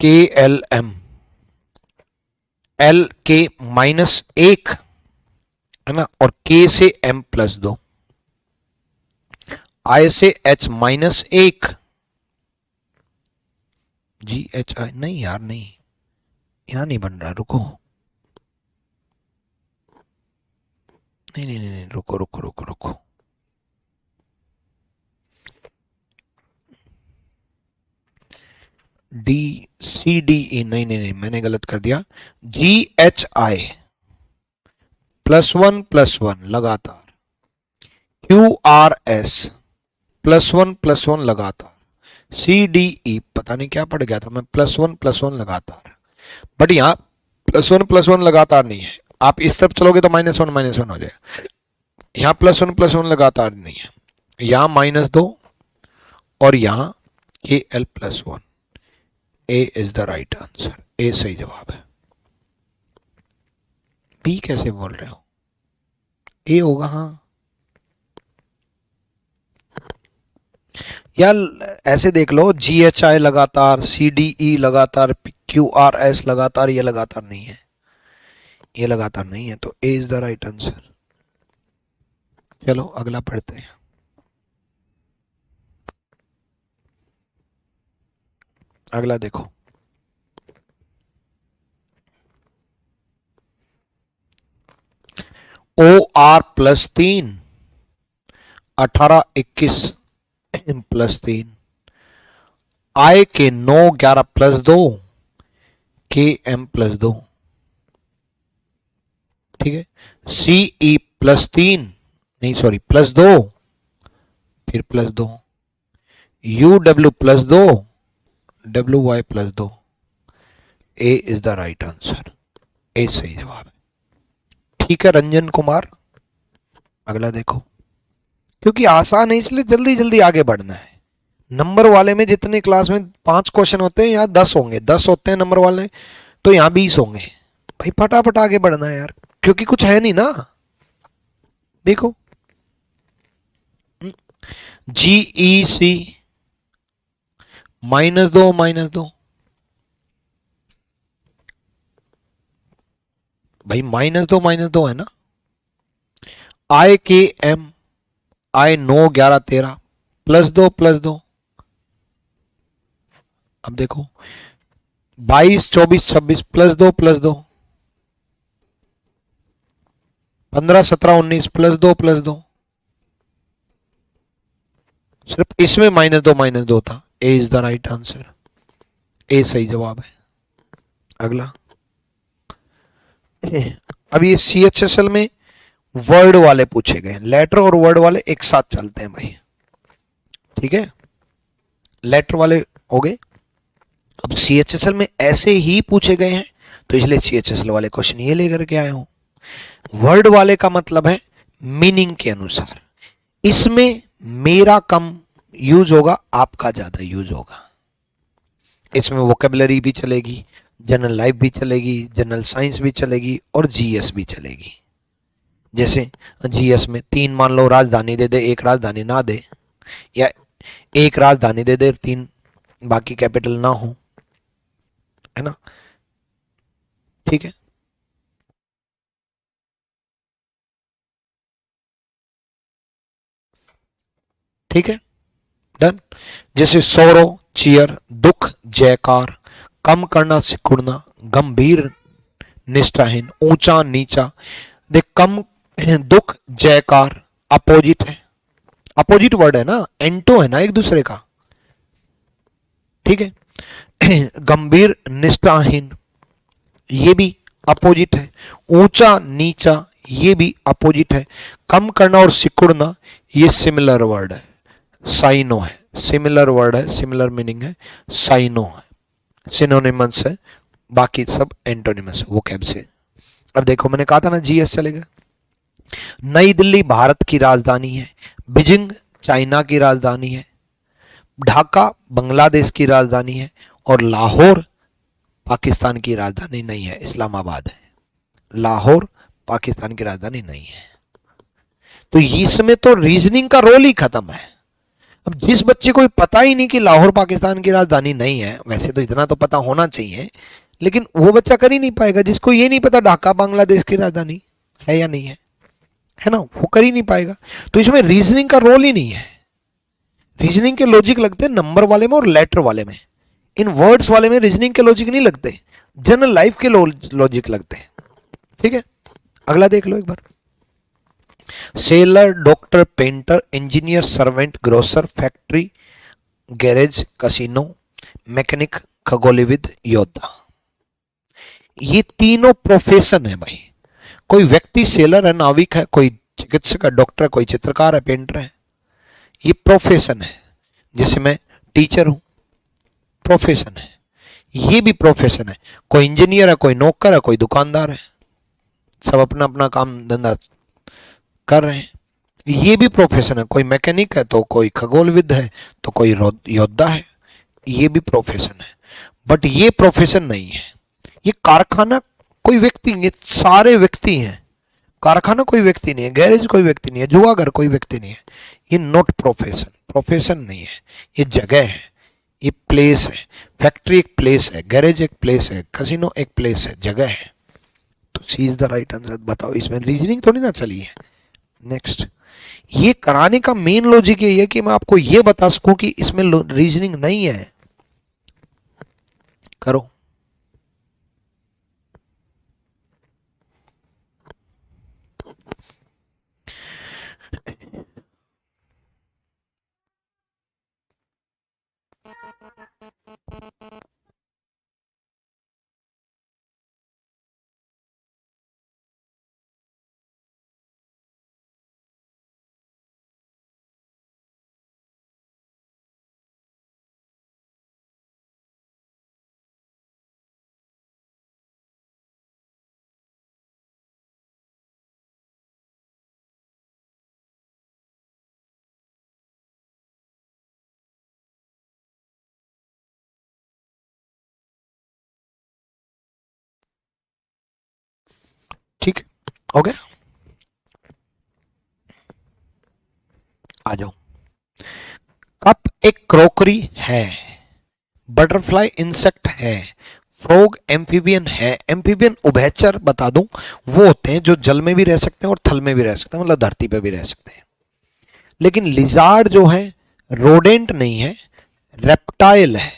के एल एम, एल के -1 है ना, और के से m +2, आई से h -1, जी एच आई, नहीं यार नहीं, यहां नहीं बन रहा, रुको, नहीं नहीं नहीं, रुको रुको रुको रुको, डी सी डी ई, नहीं नहीं नहीं मैंने गलत कर दिया, जी एच आई +1 लगातार, क्यू आर एस +1 लगातार, सी डी ई पता नहीं क्या पड़ गया था मैं, +1 लगातार, बट यहाँ +1 लगातार नहीं है। आप इस तरफ चलोगे तो -1 हो जाएगा, यहाँ +1 लगातार नहीं है, यहाँ -2 और यहाँ के L +1। A is the right answer, A सही जवाब है। बी कैसे बोल रहे हो, ए होगा। हाँ यार ऐसे देख लो, जी एच आई लगातार, सी डी ई लगातार, क्यू आर एस लगातार, ये लगातार नहीं है, ये लगातार नहीं है, तो A is the right answer. चलो अगला पढ़ते हैं। अगला देखो, ओ आर प्लस 3, 18 21 प्लस 3, आई के 9 11 प्लस 2, के एम प्लस 2। ठीक है, सी ई प्लस 3, नहीं सॉरी प्लस 2, फिर plus 2, U W plus 2, W Y plus 2। A is the right answer, A सही जवाब है। ठीक है रंजन कुमार, अगला देखो। क्योंकि आसान है इसलिए जल्दी जल्दी आगे बढ़ना है। नंबर वाले में जितने क्लास में 5 क्वेश्चन होते हैं यहाँ 10 होंगे, 10 होते हैं नंबर वाले, तो यहाँ 20 होंगे। भाई फटाफट आगे बढ़ना है यार, क्योंकि कुछ है नहीं ना। देखो जी ई सी -2 -2, भाई -2 है ना। आई के एम, आई 9 11 13 +2 +2। अब देखो 22 24 26 +2 +2, 15 17 19 +2 +2। सिर्फ इसमें -2 था। ए is the right answer, A सही जवाब है। अगला, अब ये CHSL में वर्ड वाले पूछे गए, लेटर और वर्ड वाले एक साथ चलते हैं भाई। ठीक है, लेटर वाले हो गए। अब CHSL में ऐसे ही पूछे गए हैं तो इसलिए CHSL वाले क्वेश्चन ये लेकर के आए हूं। वर्ड वाले का मतलब है मीनिंग के अनुसार, इसमें मेरा कम यूज होगा, आपका ज्यादा यूज होगा। इसमें वोकेबलरी भी चलेगी, जनरल लाइफ भी चलेगी, जनरल साइंस भी चलेगी और जीएस भी चलेगी। जैसे जीएस में 3 मान लो राजधानी दे दे, 1 राजधानी ना दे, या 1 राजधानी दे दे 3 बाकी कैपिटल ना हो, है ना। ठीक है, ठीक है डन। जैसे सोरो चीयर, दुख जयकार, कम करना सिकुड़ना, गंभीर निष्ठाहीन, ऊंचा नीचा। देख कम दुख जयकार अपोजिट है, अपोजिट वर्ड है ना, एंटो है ना एक दूसरे का। ठीक है, गंभीर निष्ठाहीन ये भी अपोजिट है, ऊंचा नीचा ये भी अपोजिट है, कम करना और सिकुड़ना ये सिमिलर वर्ड है, साइनो है, सिमिलर वर्ड है, सिमिलर मीनिंग है, साइनो है, सिनोनिमस है, बाकी सब एंटोनिमस है वोकैब से। अब देखो मैंने कहा था ना जीएस चलेगा। नई दिल्ली भारत की राजधानी है, बीजिंग चाइना की राजधानी है, ढाका बांग्लादेश की राजधानी है, और लाहौर पाकिस्तान की राजधानी नहीं है, इस्लामाबाद है। लाहौर पाकिस्तान की राजधानी नहीं है। तो इसमें तो रीजनिंग का रोल ही खत्म है। अब जिस बच्चे को पता ही नहीं कि लाहौर पाकिस्तान की राजधानी नहीं है, वैसे तो इतना तो पता होना चाहिए, लेकिन वो बच्चा कर ही नहीं पाएगा जिसको ये नहीं पता ढाका बांग्लादेश की राजधानी है या नहीं है ना, वो कर ही नहीं पाएगा। तो इसमें रीजनिंग का रोल ही नहीं है। रीजनिंग के लॉजिक लगते हैं नंबर वाले में और लेटर वाले में, इन वर्ड्स वाले में रीजनिंग के लॉजिक नहीं लगते, जनरल लाइफ के लॉजिक लगते हैं। ठीक है, अगला देख लो एक बार। Sailor, doctor, painter, engineer, servant, grocer, factory, garage, casino, mechanic, खगोलविद, योद्धा। ये तीनों प्रोफेशन है भाई। कोई व्यक्ति सेलर है, नाविक है, कोई चिकित्सक है, डॉक्टर है, कोई चित्रकार है, पेंटर है, ये प्रोफेशन है। जैसे मैं टीचर हूं, प्रोफेशन है, ये भी प्रोफेशन है। कोई इंजीनियर है, कोई नौकर है, कोई दुकानदार है, सब अपना अपना काम धंधा कर रहे हैं, ये भी प्रोफेशन है। कोई मैकेनिक है तो कोई खगोलविद है तो कोई योद्धा है, ये भी प्रोफेशन है। बट ये प्रोफेशन नहीं है, ये कारखाना कोई व्यक्ति नहीं है, सारे व्यक्ति हैं। कारखाना कोई व्यक्ति नहीं है, गैरेज कोई व्यक्ति नहीं है, जुआगर कोई व्यक्ति नहीं है। ये नॉट प्रोफेशन, प्रोफेशन नहीं है, ये जगह है, ये प्लेस है। फैक्ट्री एक प्लेस है, गैरेज एक प्लेस है, कसिनो एक प्लेस है, जगह है। तो सी इज द राइट आंसर। बताओ इसमें रीजनिंग थोड़ी ना चली है। नेक्स्ट, ये कराने का मेन लॉजिक ये है कि मैं आपको ये बता सकूं कि इसमें रीजनिंग नहीं है। करो, ओके, आ जाओ। कप एक क्रोकरी है, बटरफ्लाई इंसेक्ट है, फ्रॉग एम्फीबियन है। एम्फीबियन उभयचर बता दूं, वो होते हैं जो जल में भी रह सकते हैं और थल में भी रह सकते हैं, मतलब धरती पे भी रह सकते हैं। लेकिन लिजार्ड जो है रोडेंट नहीं है, रेप्टाइल है।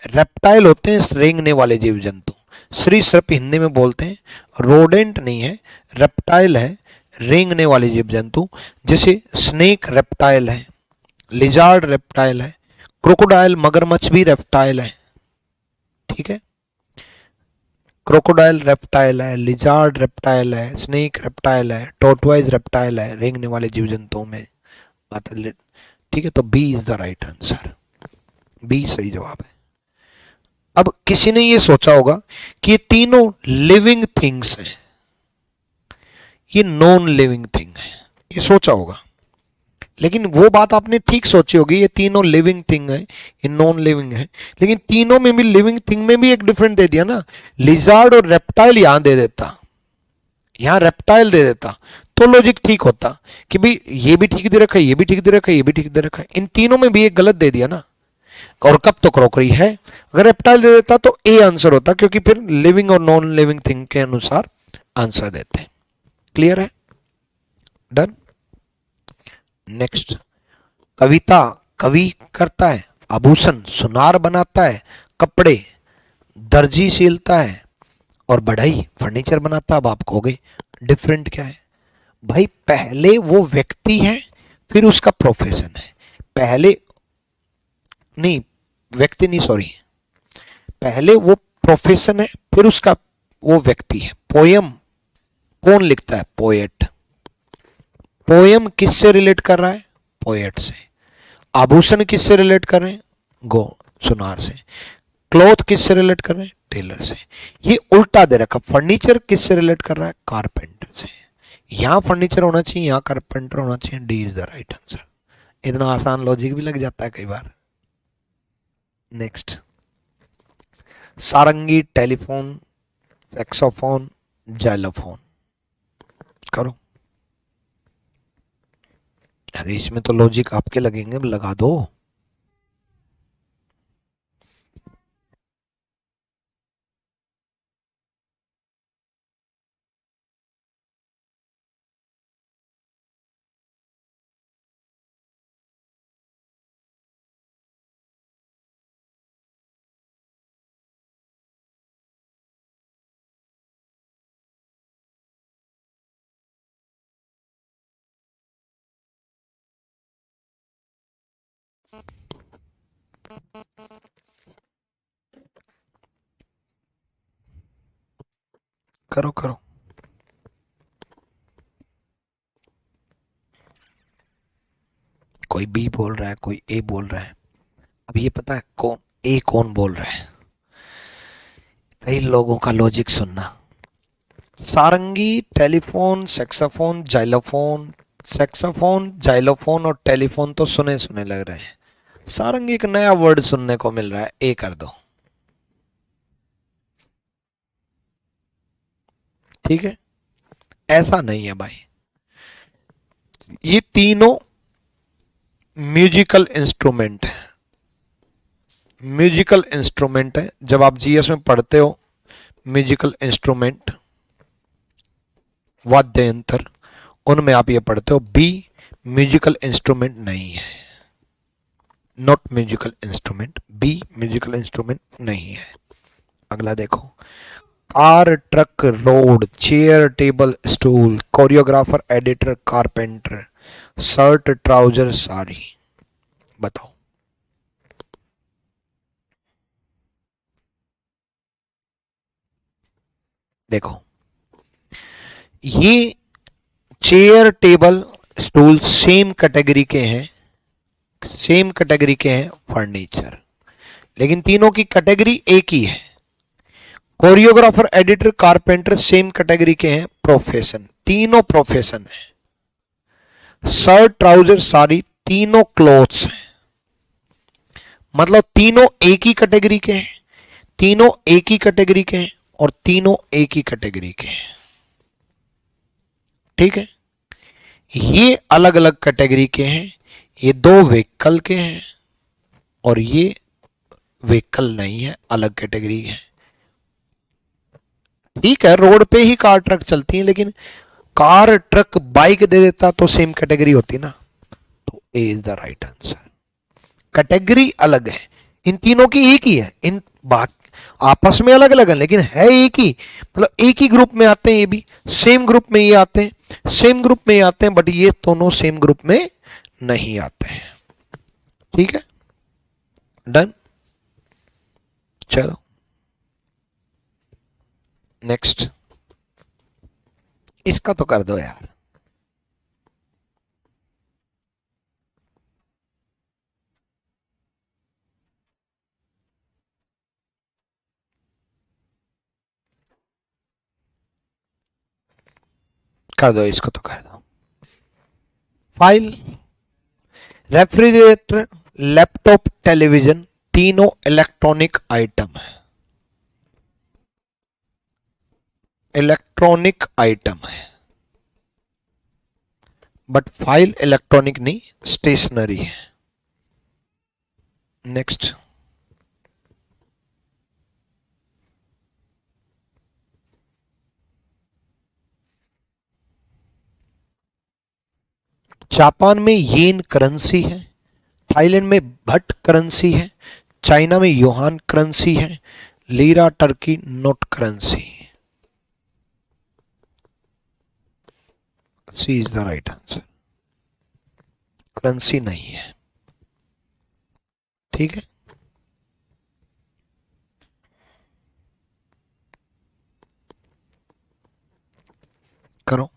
रेप्टाइल होते हैं रेंगने वाले जीव जंतु, सरीसृप हिंदी में बोलते हैं। रोडेंट नहीं है, रेप्टाइल है, रेंगने वाले जीव जंतु। जैसे स्नेक रेप्टाइल है, लिजार्ड रेप्टाइल है, क्रोकोडाइल मगरमच्छ भी रेप्टाइल है। ठीक है, क्रोकोडाइल रेप्टाइल है, लिजार्ड रेप्टाइल है, स्नेक रेप्टाइल है, टॉर्टोइज रेप्टाइल है, रेंगने वाले जीव जंतुओं में। ठीक है, तो B is the right answer, B सही जवाब है। अब किसी ने ये सोचा होगा कि ये तीनों लिविंग थिंग्स हैं, ये नॉन लिविंग थिंग है, ये सोचा होगा। लेकिन वो बात आपने ठीक सोची होगी, ये तीनों लिविंग थिंग है, ये नॉन लिविंग है। लेकिन तीनों में भी, लिविंग थिंग में भी एक डिफरेंट दे दिया ना, लिजार्ड और रेप्टाइल यहां दे देता, यहां रेप्टाइल दे देता, तो लॉजिक ठीक होता कि भाई ये भी ठीक दे रखा है, ये भी ठीक दे रखा है, ये भी ठीक दे रखा है, इन तीनों में भी एक गलत दे दिया ना। और कब तो क्रॉकरी है, अगर रेप्टाइल दे देता तो ए आंसर होता, क्योंकि फिर लिविंग और नॉन लिविंग थिंग के अनुसार आंसर देते हैं। क्लियर है? डन। नेक्स्ट, कविता कवि करता है, आभूषण सुनार बनाता है, कपड़े दर्जी सिलता है, और बढ़ई फर्नीचर बनाता है। अब आप कहोगे डिफरेंट क्या है? भाई पहले वो व्यक्ति है, फिर उसका प्रोफेशन है। पहले नहीं, व्यक्ति नहीं, सॉरी, पहले वो प्रोफेशन है, फिर उसका वो व्यक्ति है। पोयम कौन लिखता है? पोएट। पोयम किससे रिलेट कर रहा है? पोएट से। आभूषण किससे रिलेट कर रहे हैं? गो सुनार से। क्लॉथ किससे रिलेट कर रहे हैं? टेलर से। ये उल्टा दे रखा। फर्नीचर किससे रिलेट कर रहा है? कारपेंटर से। यहां फर्नीचर होना चाहिए, यहां कारपेंटर होना चाहिए। D is the right answer. इतना आसान लॉजिक भी लग जाता है कई बार। नेक्स्ट, सारंगी, टेलीफोन, सैक्सोफोन, जाइलोफोन। करो। अरे इसमें तो लॉजिक आपके लगेंगे, लगा दो। करो करो। कोई बी बोल रहा है, कोई ए बोल रहा है। अब ये पता है कौन ए कौन बोल रहा है? कई लोगों का लॉजिक सुनना। Sarangi, telephone, saxophone, xylophone. Saxophone, xylophone और टेलीफोन तो सुने सुने लग रहे हैं। सारंगी एक नया वर्ड सुनने को मिल रहा है। ए कर दो। ठीक है, ऐसा नहीं है भाई। ये तीनों म्यूजिकल इंस्ट्रूमेंट है। म्यूजिकल इंस्ट्रूमेंट है। जब आप जीएस में पढ़ते हो म्यूजिकल इंस्ट्रूमेंट, वाद्य यंत्र, उनमें आप ये पढ़ते हो। बी म्यूजिकल इंस्ट्रूमेंट नहीं है, not musical instrument. B musical instrument नहीं है। अगला देखो, car, truck, road, chair, table, stool, choreographer, editor, carpenter, shirt, trouser, sari. बताओ। देखो, ये chair, table, stool same category के हैं, सेम कैटेगरी के हैं फर्नीचर, लेकिन तीनों की कैटेगरी एक ही है। Choreographer, editor, carpenter same category के हैं प्रोफेशन, तीनों प्रोफेशन है। शर्ट, ट्राउजर, साड़ी तीनों क्लोथ्स हैं, मतलब तीनों एक ही कैटेगरी के हैं, तीनों एक ही कैटेगरी के हैं और तीनों एक ही कैटेगरी के हैं। ठीक है, ये अलग अलग कैटेगरी के हैं, ये दो व्हीकल के हैं और ये व्हीकल नहीं है, अलग कैटेगरी है। ठीक है, रोड पे ही कार ट्रक चलती हैं, लेकिन कार ट्रक बाइक दे देता तो सेम कैटेगरी होती ना। तो A is the right answer. Category अलग है, इन तीनों की एक ही है, इन आपस में अलग अलग है लेकिन है एक ही, मतलब एक ही ग्रुप में आते हैं, ये भी सेम ग्रुप में ये आते हैं, सेम ग्रुप में ये आते हैं, बट ये दोनों सेम ग्रुप में नहीं आते हैं। ठीक है, डन। चलो नेक्स्ट, इसका तो कर दो यार। कर दो, इसको तो कर दो। फाइल, रेफ्रिजरेटर, लैपटॉप, टेलीविजन, तीनों इलेक्ट्रॉनिक आइटम है, इलेक्ट्रॉनिक आइटम है, बट फाइल इलेक्ट्रॉनिक नहीं, स्टेशनरी है। नेक्स्ट, जापान में येन करेंसी है, थाईलैंड में भट करेंसी है, चाइना में युहान करेंसी है, lira Turkey note currency. C is the right answer, currency नहीं है। ठीक है, करो।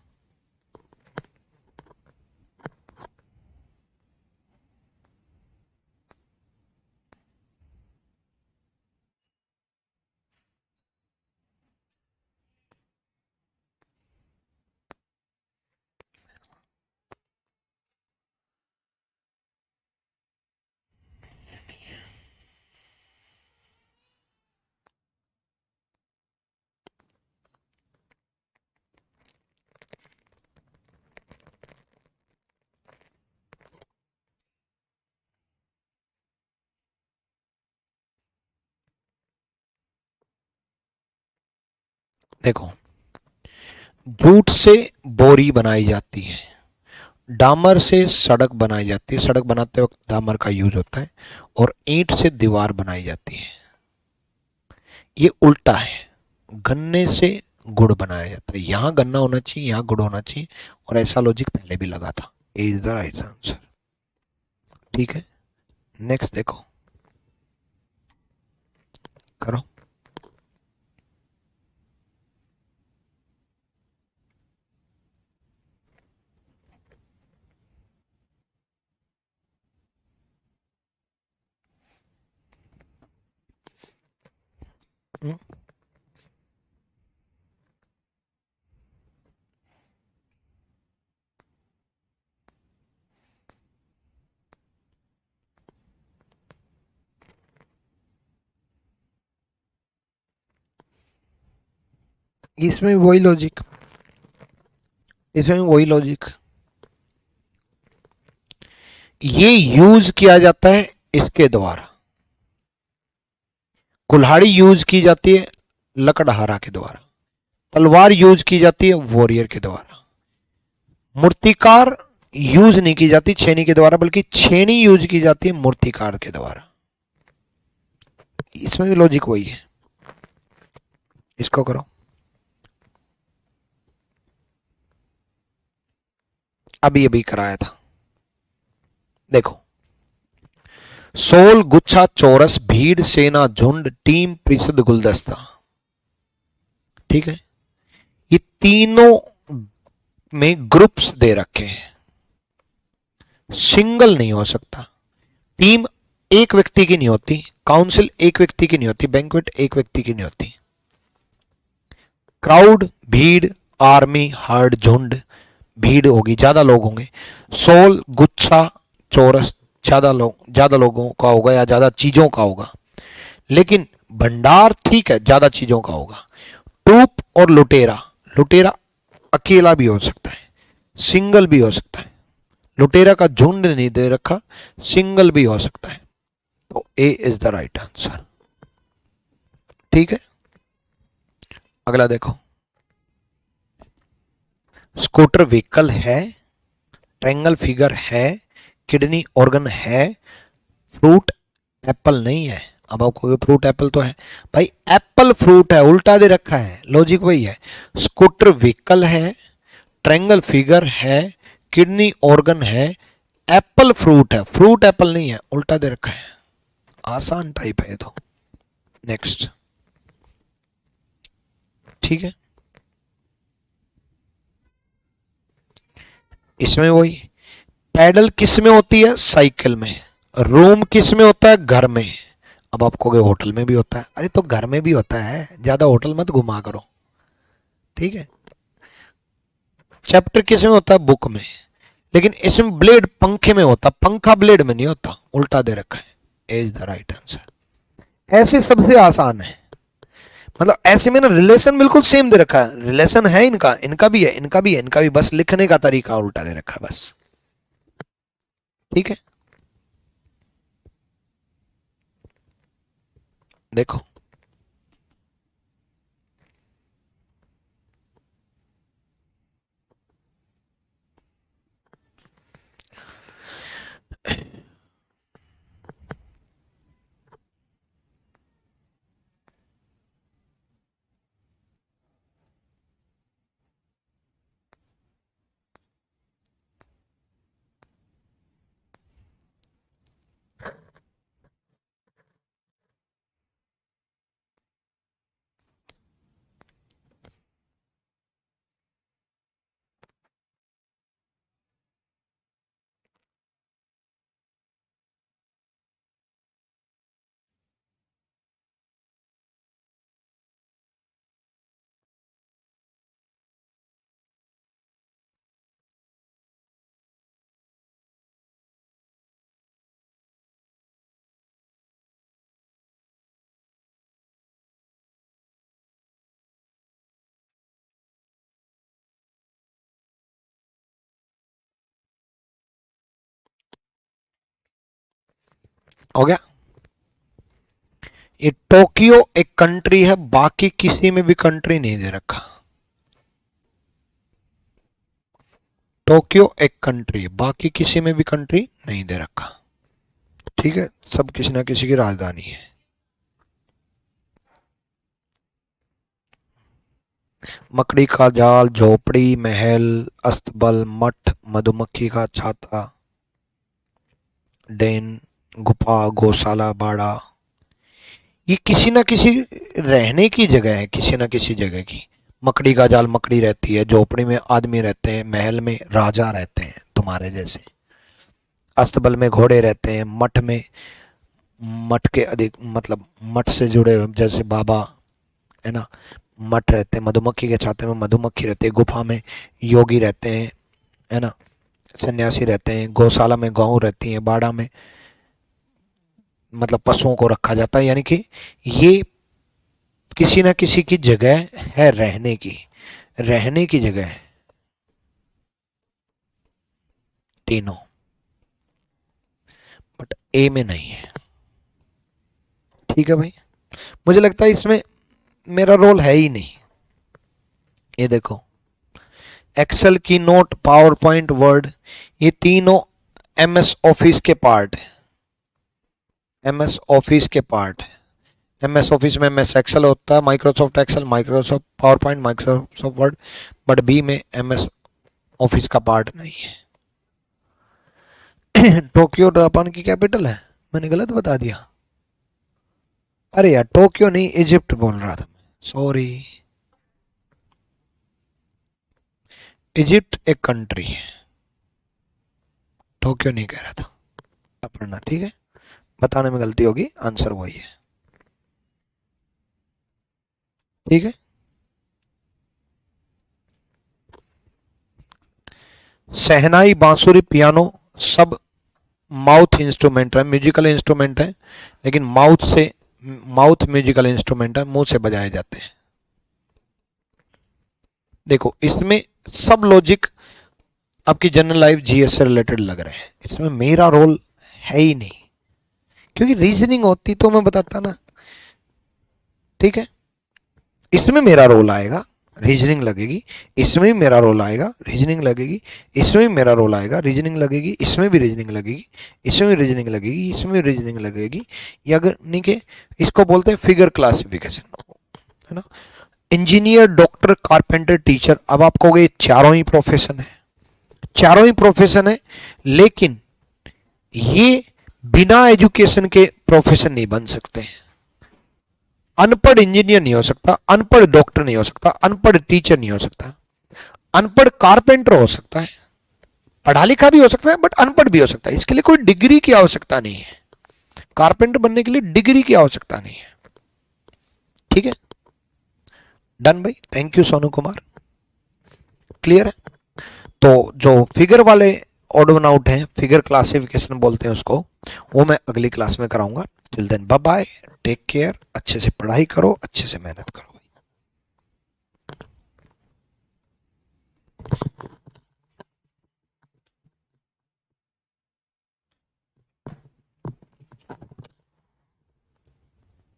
देखो, जूट से बोरी बनाई जाती है, डामर से सड़क बनाई जाती है, सड़क बनाते वक्त डामर का यूज होता है, और ईंट से दीवार बनाई जाती है। ये उल्टा है, गन्ने से गुड़ बनाया जाता है, यहां गन्ना होना चाहिए, यहां गुड़ होना चाहिए, और ऐसा लॉजिक पहले भी लगा था। ए इज द राइट आंसर। ठीक है, नेक्स्ट देखो, करो। इसमें वही लॉजिक, इसमें वही लॉजिक, ये यूज किया जाता है इसके द्वारा, कुल्हाड़ी यूज की जाती है लकड़हारा के द्वारा, तलवार यूज की जाती है वॉरियर के द्वारा, मूर्तिकार यूज नहीं की जाती छेनी के द्वारा, बल्कि छेनी यूज की जाती है मूर्तिकार के द्वारा। इसमें भी लॉजिक वही है। इसको करो, अभी अभी कराया था। देखो, सोल, गुच्छा, चौरस, भीड़, सेना, झुंड, टीम, परिषद, गुलदस्ता। ठीक है, ये तीनों में ग्रुप्स दे रखे हैं, सिंगल नहीं हो सकता। टीम एक व्यक्ति की नहीं होती, काउंसिल एक व्यक्ति की नहीं होती, बैंक्वेट एक व्यक्ति की नहीं होती। क्राउड, भीड़, आर्मी, हर्ड, झुंड, भीड़ होगी, ज्यादा लोग होंगे। सोल, गुच्छा, चौरस, ज्यादा लोगों का होगा या ज्यादा चीजों का होगा। लेकिन भंडार ठीक है, ज्यादा चीजों का होगा। टूप और लुटेरा, लुटेरा अकेला भी हो सकता है, सिंगल भी हो सकता है, लुटेरा का झुंड नहीं दे रखा, सिंगल भी हो सकता है। तो A is the right answer. ठीक है, अगला देखो। स्कूटर व्हीकल है, ट्रायंगल फिगर है, किडनी ऑर्गन है, फ्रूट एप्पल नहीं है। अब आपको फ्रूट एप्पल तो है भाई, एप्पल फ्रूट है, उल्टा दे रखा है, लॉजिक वही है। स्कूटर व्हीकल है, ट्रायंगल फिगर है, किडनी ऑर्गन है, एप्पल फ्रूट है, फ्रूट एप्पल नहीं है, उल्टा दे रखा है। आसान टाइप है ये तो। नेक्स्ट। ठीक है, इसमें वही, पैडल किस में होती है, साइकिल में। रूम किस में होता है, घर में। अब आप कहोगे होटल में भी होता है, अरे तो घर में भी होता है, ज्यादा होटल मत घुमा करो। ठीक है, चैप्टर किस में होता है, बुक में। लेकिन इसमें ब्लेड पंखे में होता, पंखा ब्लेड में नहीं होता, उल्टा दे रखा है। Is the right answer. ऐसे सबसे आसान है, मतलब ऐसे में ना रिलेशन बिल्कुल सेम दे रखा है, रिलेशन है इनका, इनका भी है, इनका भी है, इनका भी, बस लिखने का तरीका उल्टा दे रखा है बस। ठीक है, देखो। हो गया। ये टोक्यो एक कंट्री है, बाकी किसी में भी कंट्री नहीं दे रखा। टोक्यो एक कंट्री है, बाकी किसी में भी कंट्री नहीं दे रखा। ठीक है, सब किसी ना किसी की राजधानी है। मकड़ी का जाल, झोपड़ी, महल, अस्तबल, मठ, मधुमक्खी का छाता, डेन, गुफा, गौशाला, बाड़ा, ये किसी ना किसी रहने की जगह है, किसी ना किसी जगह की। मकड़ी का जाल मकड़ी रहती है, झोपड़ी में आदमी रहते हैं, महल में राजा रहते हैं तुम्हारे जैसे, अस्तबल में घोड़े रहते हैं, मठ में, मठ के अधिक मतलब मठ से जुड़े जैसे बाबा है ना, मठ रहते हैं, मधुमक्खी के छाते में मधुमक्खी रहती है, गुफा में योगी रहते हैं, है ना, सन्यासी रहते हैं, गौशाला में गौ रहती हैं, बाड़ा में मतलब पशुओं को रखा जाता है। यानी कि ये किसी ना किसी की जगह है रहने की, रहने की जगह है तीनों, बट ए में नहीं है। ठीक है भाई, मुझे लगता है इसमें मेरा रोल है ही नहीं। ये देखो, एक्सेल की नोट, पावर पॉइंट, वर्ड, ये तीनों एमएस ऑफिस के पार्ट है, एमएस ऑफिस के पार्ट है। एमएस ऑफिस में एमएस एक्सेल होता है, Microsoft Excel, Microsoft PowerPoint, Microsoft Word, but B में एमएस ऑफिस का पार्ट नहीं है। टोक्यो जापान की कैपिटल है, मैंने गलत बता दिया। अरे यार, टोक्यो नहीं, इजिप्ट बोल रहा था, सॉरी। इजिप्ट एक कंट्री है, टोक्यो नहीं कह रहा था। अब पढ़ना, ठीक है, बताने में गलती होगी, आंसर वही है। ठीक है, शहनाई, बांसुरी, पियानो सब माउथ इंस्ट्रूमेंट है, म्यूजिकल इंस्ट्रूमेंट है, लेकिन माउथ म्यूजिकल इंस्ट्रूमेंट है, मुंह से बजाए जाते हैं। देखो इसमें सब लॉजिक आपकी जनरल लाइफ जीएस से रिलेटेड लग रहे हैं, इसमें मेरा रोल है ही नहीं, क्योंकि रीजनिंग होती तो मैं बताता ना। ठीक है, इसमें मेरा रोल आएगा, रीजनिंग लगेगी, इसमें भी मेरा रोल आएगा, रीजनिंग लगेगी, इसमें भी मेरा रोल आएगा, रीजनिंग लगेगी, इसमें भी रीजनिंग लगेगी, इसमें भी रीजनिंग लगेगी, इसमें भी रीजनिंग लगेगी। या अगर नहीं के इसको बोलते हैं फिगर क्लासिफिकेशन, है ना। इंजीनियर, डॉक्टर, कारपेंटर, टीचर, अब आप कहोगे चारों ही प्रोफेशन है, चारों ही प्रोफेशन है, लेकिन ये बिना एजुकेशन के प्रोफेशन नहीं बन सकते हैं। अनपढ़ इंजीनियर नहीं हो सकता, अनपढ़ डॉक्टर नहीं हो सकता, अनपढ़ टीचर नहीं हो सकता, अनपढ़ कारपेंटर हो सकता है, पढ़ा लिखा भी हो सकता है बट अनपढ़ भी हो सकता है। इसके लिए कोई डिग्री की आवश्यकता नहीं है, कारपेंटर बनने के लिए डिग्री की आवश्यकता नहीं है। ठीक है, डन भाई, thank you Sonu Kumar, clear है। तो जो फिगर वाले ऑड वन आउट है, फिगर क्लासिफिकेशन बोलते हैं उसको, वो मैं अगली क्लास में कराऊंगा। Till then bye bye, take care, अच्छे से पढ़ाई करो, अच्छे से मेहनत करो।